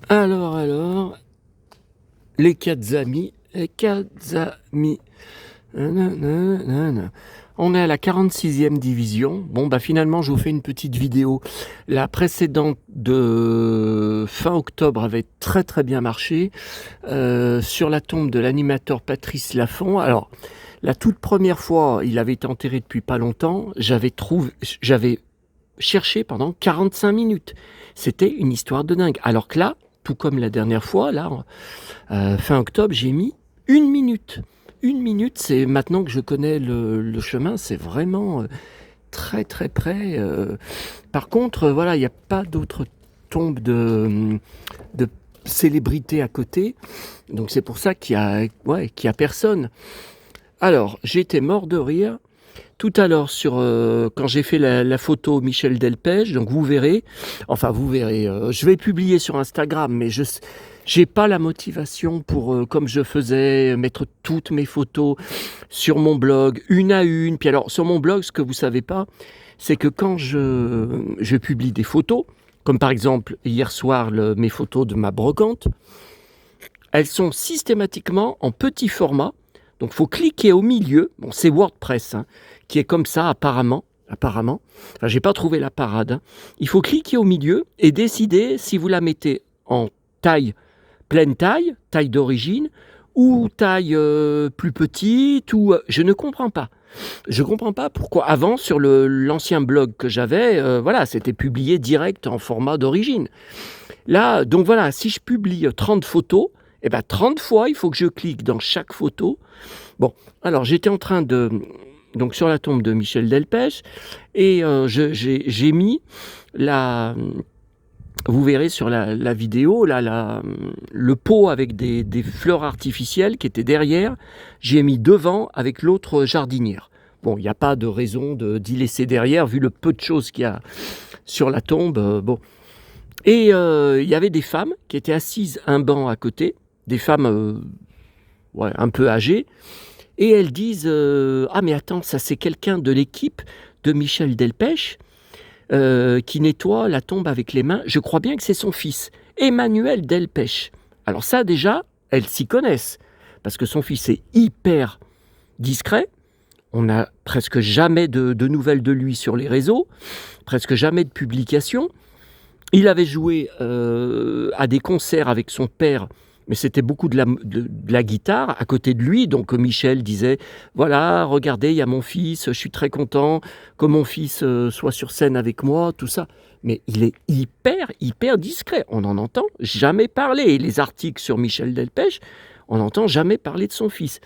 Alors, les quatre amis. Nanana. On est à la 46e division. Bon, bah finalement, je vous fais une petite vidéo. La précédente de fin octobre avait très très bien marché. Sur la tombe de l'animateur Patrice Laffont. Alors, la toute première fois, il avait été enterré depuis pas longtemps. J'avais cherché pendant 45 minutes. C'était une histoire de dingue. Alors que là, tout comme la dernière fois, là, fin octobre, j'ai mis 1 minute. 1 minute, c'est maintenant que je connais le chemin, c'est vraiment très très près. Par contre, voilà, il n'y a pas d'autres tombes de célébrités à côté, donc c'est pour ça qu'il y a personne. Alors, j'étais mort de rire tout à l'heure quand j'ai fait la photo Michel Delpech, donc vous verrez, je vais publier sur Instagram, mais je n'ai pas la motivation pour, comme je faisais, mettre toutes mes photos sur mon blog, une à une. Puis alors, sur mon blog, ce que vous ne savez pas, c'est que quand je publie des photos, comme par exemple hier soir mes photos de ma brocante, elles sont systématiquement en petit format. Donc il faut cliquer au milieu, bon c'est WordPress, hein, qui est comme ça apparemment, enfin j'ai pas trouvé la parade, hein. Il faut cliquer au milieu et décider si vous la mettez en pleine taille, taille d'origine, ou taille plus petite, ou je ne comprends pas. Je ne comprends pas pourquoi avant sur l'ancien blog que j'avais, voilà, c'était publié direct en format d'origine. Là, donc voilà, si je publie 30 photos, eh ben 30 fois, il faut que je clique dans chaque photo. Bon, alors j'étais en train donc sur la tombe de Michel Delpech, et j'ai mis vous verrez sur la vidéo, là, le pot avec des fleurs artificielles qui étaient derrière, j'ai mis devant avec l'autre jardinière. Bon, il n'y a pas de raison d'y laisser derrière, vu le peu de choses qu'il y a sur la tombe. Bon. Et il y avait des femmes qui étaient assises un banc à côté, des femmes un peu âgées, et elles disent ah mais attends, ça c'est quelqu'un de l'équipe de Michel Delpech qui nettoie la tombe avec les mains. Je crois bien que c'est son fils, Emmanuel Delpech. Alors ça déjà, elles s'y connaissent, parce que son fils est hyper discret. On n'a presque jamais de nouvelles de lui sur les réseaux, presque jamais de publications. Il avait joué à des concerts avec son père, mais c'était beaucoup de la guitare à côté de lui. Donc Michel disait, voilà, regardez, il y a mon fils, je suis très content que mon fils soit sur scène avec moi, tout ça. Mais il est hyper discret. On n'en entend jamais parler. Et les articles sur Michel Delpech, on n'entend jamais parler de son fils.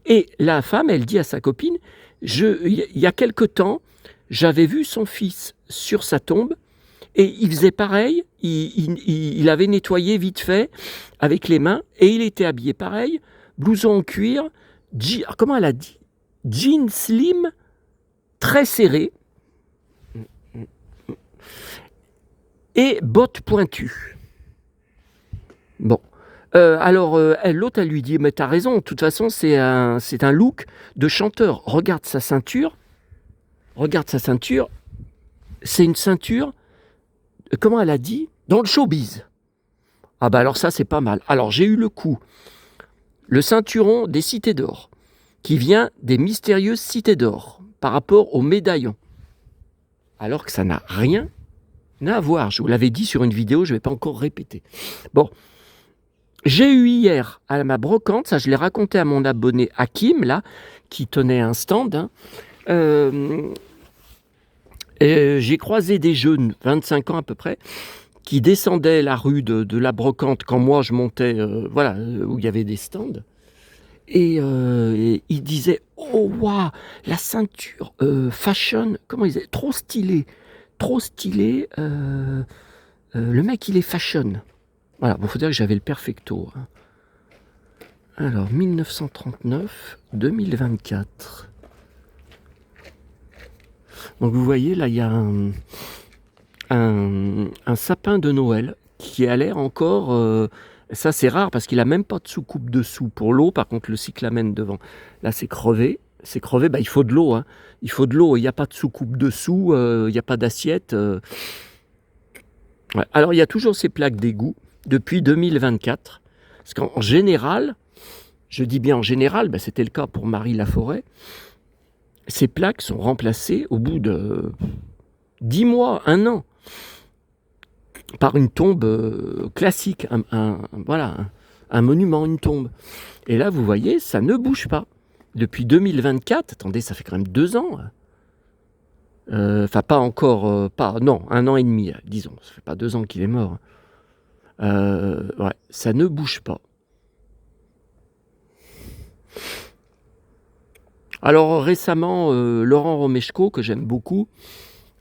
Et la femme, elle dit à sa copine, il y a quelque temps, j'avais vu son fils sur sa tombe, et il faisait pareil, il avait nettoyé vite fait avec les mains, et il était habillé pareil, blouson en cuir, comment elle a dit, jean slim, très serré, et bottes pointues. Bon. L'autre, elle lui dit, mais t'as raison, de toute façon, c'est un look de chanteur. Regarde sa ceinture, c'est une ceinture, comment elle a dit, dans le showbiz. Ah bah alors ça, c'est pas mal. Alors j'ai eu le coup, le ceinturon des cités d'or, qui vient des mystérieuses cités d'or, par rapport au médaillon. Alors que ça n'a rien à voir. Je vous l'avais dit sur une vidéo, je ne vais pas encore répéter. Bon, j'ai eu hier à ma brocante, ça je l'ai raconté à mon abonné Hakim, là, qui tenait un stand, hein. J'ai croisé des jeunes, 25 ans à peu près, qui descendaient la rue de la brocante quand moi je montais, où il y avait des stands. Et ils disaient, oh waouh, la ceinture fashion, comment ils disaient, trop stylé. Le mec il est fashion. Voilà, bon, faut dire que j'avais le perfecto, hein. Alors 1939-2024. Donc vous voyez là, il y a un sapin de Noël qui a l'air encore, ça c'est rare parce qu'il a même pas de soucoupe dessous pour l'eau. Par contre le cyclamène devant, là c'est crevé, bah, il faut de l'eau, hein. Il faut de l'eau, il n'y a pas de soucoupe dessous, il n'y a pas d'assiette. Ouais. Alors il y a toujours ces plaques d'égout, depuis 2024. Parce qu'en général, je dis bien en général, c'était le cas pour Marie Laforêt, ces plaques sont remplacées au bout de 10 mois, 1 an, par une tombe classique, un monument, une tombe. Et là, vous voyez, ça ne bouge pas. Depuis 2024, attendez, ça fait quand même 2 ans. Enfin, pas encore, 1 an et demi, disons. Ça fait pas 2 ans qu'il est mort. Ouais, ça ne bouge pas. Alors récemment, Laurent Romeshko, que j'aime beaucoup,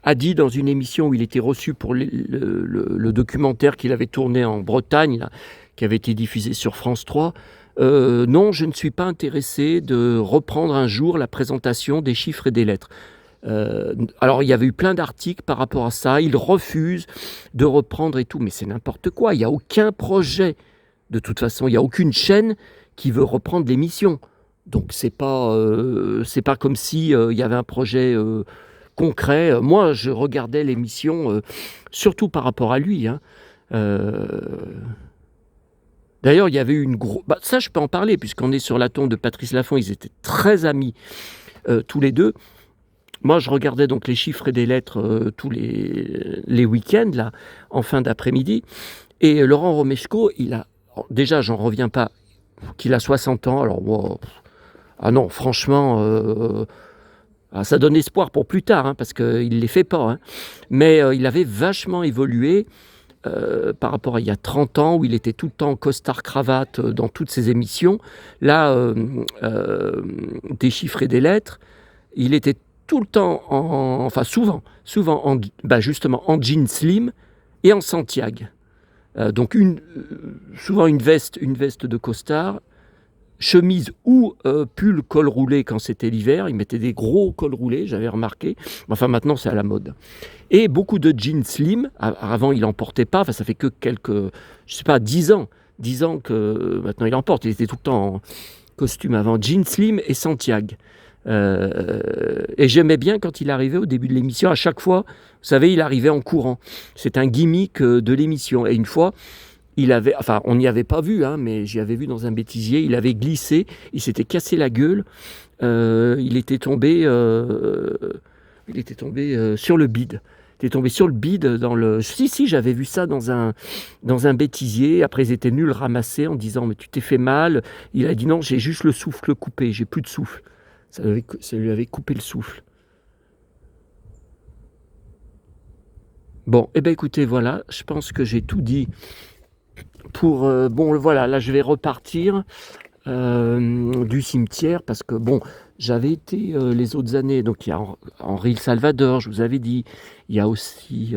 a dit dans une émission où il était reçu pour le documentaire qu'il avait tourné en Bretagne, là, qui avait été diffusé sur France 3, non, je ne suis pas intéressé de reprendre un jour la présentation des chiffres et des lettres. Alors il y avait eu plein d'articles par rapport à ça, il refuse de reprendre et tout, mais c'est n'importe quoi, il n'y a aucun projet, de toute façon, il n'y a aucune chaîne qui veut reprendre l'émission. Donc c'est pas comme si il y avait un projet concret. Moi, je regardais l'émission surtout par rapport à lui. D'ailleurs, il y avait eu une grosse... ça, je peux en parler, puisqu'on est sur la tombe de Patrice Laffont. Ils étaient très amis tous les deux. Moi, je regardais donc les chiffres et des lettres tous les week-ends, là, en fin d'après-midi. Et Laurent Romeshko, déjà, j'en reviens pas, qu'il a 60 ans. Alors, moi... Ah non, franchement, ça donne espoir pour plus tard, parce qu'il ne les fait pas. Mais il avait vachement évolué par rapport à il y a 30 ans, où il était tout le temps en costard-cravate dans toutes ses émissions. Là, des chiffres et des lettres, il était tout le temps, souvent justement en jean slim et en Santiago. Donc souvent une veste de costard, chemise ou pull col roulé quand c'était l'hiver. Il mettait des gros cols roulés, j'avais remarqué. Enfin, maintenant, c'est à la mode. Et beaucoup de jeans slim. Avant, il n'en portait pas. Enfin, ça fait que 10 ans. 10 ans que maintenant, il en porte. Il était tout le temps en costume avant. Jeans slim et Santiago. Et j'aimais bien quand il arrivait au début de l'émission. À chaque fois, vous savez, il arrivait en courant. C'est un gimmick de l'émission. Et une fois... on n'y avait pas vu, mais j'y avais vu dans un bêtisier, il avait glissé, il s'était cassé la gueule, il était tombé sur le bide. Il était tombé sur le bide dans le... Si, j'avais vu ça dans un bêtisier. Après, ils étaient nuls ramassés en disant « Mais tu t'es fait mal ». Il a dit « Non, j'ai juste le souffle coupé, j'ai plus de souffle ». Ça lui avait coupé le souffle. Bon, écoutez, voilà, je pense que j'ai tout dit. Là je vais repartir du cimetière parce que j'avais été les autres années, donc il y a Henri le Salvador, je vous avais dit, il y a aussi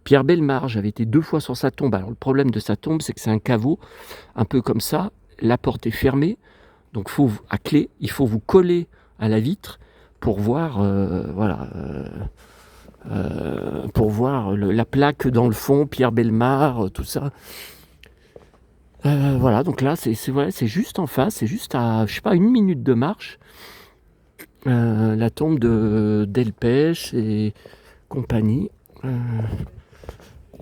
Pierre Bellemare, j'avais été 2 fois sur sa tombe. Alors le problème de sa tombe, c'est que c'est un caveau, un peu comme ça, la porte est fermée, donc à clé, il faut vous coller à la vitre pour voir la plaque dans le fond, Pierre Bellemare, tout ça. Donc là, c'est juste en face, c'est juste à, 1 minute de marche, la tombe de Delpech et compagnie.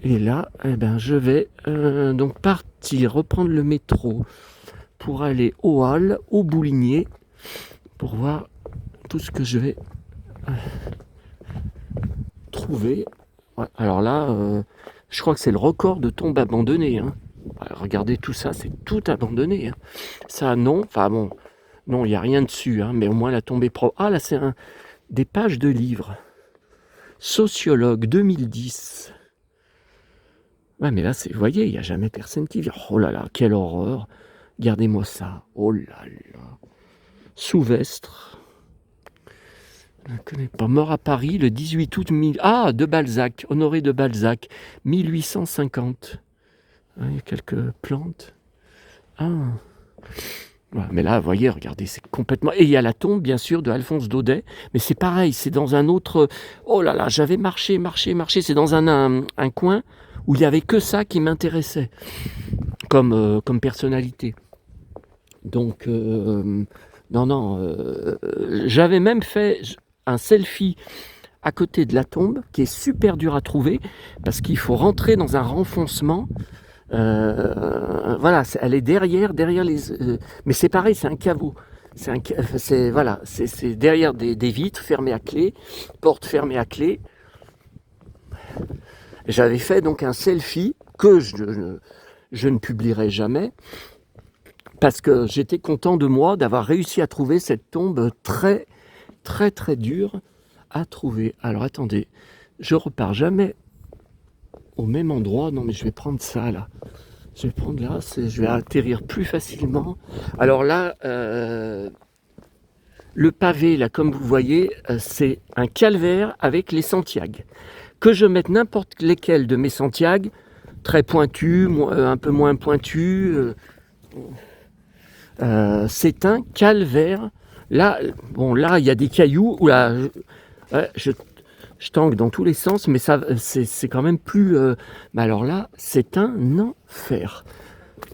Et là, je vais donc reprendre le métro pour aller au Halles, au Boulinier, pour voir tout ce que je vais trouver. Ouais, alors là, je crois que c'est le record de tombes abandonnées. Regardez tout ça, c'est tout abandonné. Ça, non. Non, il n'y a rien dessus, mais au moins la tombe est propre. Ah, là, c'est des pages de livres. Sociologue 2010. Ouais, mais là, vous voyez, il n'y a jamais personne qui vient. Oh là là, quelle horreur. Regardez-moi ça. Oh là là. Souvestre. Je ne connais pas. Mort à Paris le 18 août. De Balzac. Honoré de Balzac. 1850. Il y a quelques plantes. Ouais, mais là, vous voyez, regardez, c'est complètement... Et il y a la tombe, bien sûr, de Alphonse Daudet. Mais c'est pareil, c'est dans un autre... Oh là là, j'avais marché. C'est dans un coin où il n'y avait que ça qui m'intéressait comme personnalité. Donc, j'avais même fait un selfie à côté de la tombe qui est super dur à trouver parce qu'il faut rentrer dans un renfoncement Voilà, elle est derrière les... mais c'est pareil, c'est un caveau. Voilà, c'est derrière des vitres fermées à clé, porte fermée à clé. J'avais fait donc un selfie que je ne publierai jamais, parce que j'étais content de moi d'avoir réussi à trouver cette tombe très très très dure à trouver. Alors attendez, je repars jamais au même endroit. Non mais je vais prendre ça là. Je vais prendre là, je vais atterrir plus facilement. Alors là, le pavé là, comme vous voyez, c'est un calvaire avec les Santiago. Que je mette n'importe lesquels de mes Santiago, très pointus, un peu moins pointus, c'est un calvaire. Là, bon, là, il y a des cailloux où là, je tangue dans tous les sens, mais ça, c'est quand même plus. Mais alors là, c'est un enfer.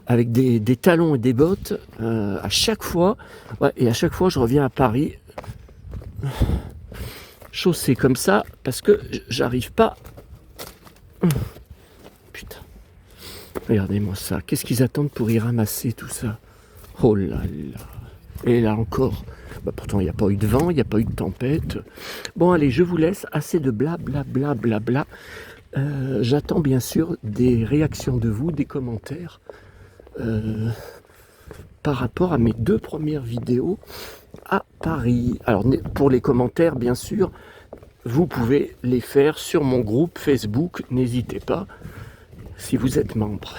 Avec des talons et des bottes à chaque fois. Ouais, et à chaque fois, je reviens à Paris chaussé comme ça parce que j'arrive pas. Putain. Regardez-moi ça. Qu'est-ce qu'ils attendent pour y ramasser tout ça? Oh là là. Et là encore. Bah pourtant, il n'y a pas eu de vent, il n'y a pas eu de tempête. Bon, allez, je vous laisse. Assez de blablabla. Bla, bla, bla. J'attends bien sûr des réactions de vous, des commentaires par rapport à mes 2 premières vidéos à Paris. Alors, pour les commentaires, bien sûr, vous pouvez les faire sur mon groupe Facebook. N'hésitez pas, si vous êtes membre.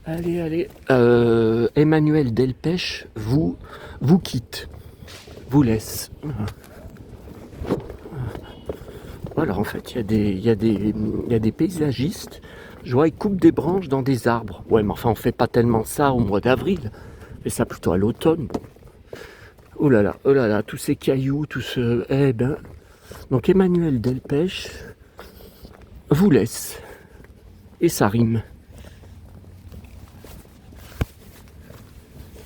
Allez. Emmanuel Delpech vous quitte, vous laisse. Alors en fait, il y a des paysagistes. Je vois, ils coupent des branches dans des arbres. Ouais, mais enfin, on fait pas tellement ça au mois d'avril. On fait ça plutôt à l'automne. Oh là là, tous ces cailloux, tout ce... Eh ben... Donc Emmanuel Delpech vous laisse. Et ça rime.